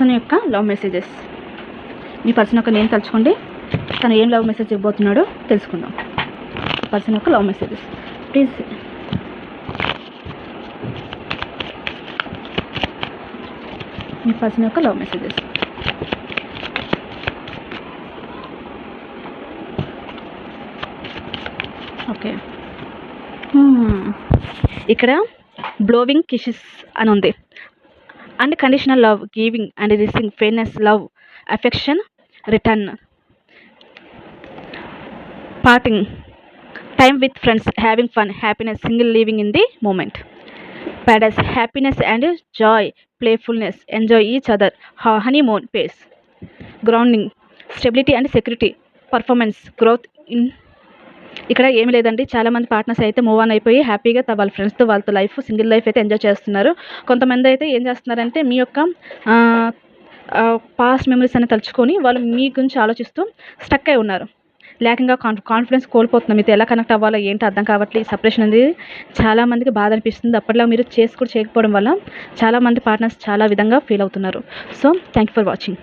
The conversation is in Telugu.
పర్సన్ యొక్క లవ్ మెసేజెస్. మీ పర్సన్ యొక్క నేమ్ తలుచుకోండి. తను ఏం లవ్ మెసేజ్ ఇవ్వబోతున్నాడో తెలుసుకుందాం. పర్సన్ యొక్క లవ్ మెసేజెస్ ప్లీజ్. మీ పర్సన్ యొక్క లవ్ మెసేజెస్. ఓకే, ఇక్కడ బ్లోవింగ్ కిషెస్ అని ఉంది. Unconditional love, giving and receiving, fairness, love, affection, return, parting, time with friends, having fun, happiness, single, living in the moment, paradise, happiness and joy, playfulness, enjoy each other, honeymoon phase, grounding, stability and security, performance, growth in. ఇక్కడ ఏమి లేదండి, చాలామంది పార్ట్నర్స్ అయితే మూవ్ ఆన్ అయిపోయి హ్యాపీగా వాళ్ళ ఫ్రెండ్స్తో వాళ్ళతో లైఫ్, సింగిల్ లైఫ్ అయితే ఎంజాయ్ చేస్తున్నారు. కొంతమంది అయితే ఏం చేస్తున్నారంటే మీ యొక్క పాస్ట్ మెమరీస్ అని తలుచుకొని వాళ్ళు మీ గురించి ఆలోచిస్తూ స్టక్ అయి ఉన్నారు. లేకంగా కాన్ఫిడెన్స్ కోల్పోతున్నాం. మీతో ఎలా కనెక్ట్ అవ్వాలో ఏంటో అర్థం కావట్లేదు. ఈ సపరేషన్ అనేది చాలామందికి బాధ అనిపిస్తుంది. అప్పట్లో మీరు చేయకపోవడం వల్ల చాలామంది పార్ట్నర్స్ చాలా విధంగా ఫీల్ అవుతున్నారు. So thank you for watching.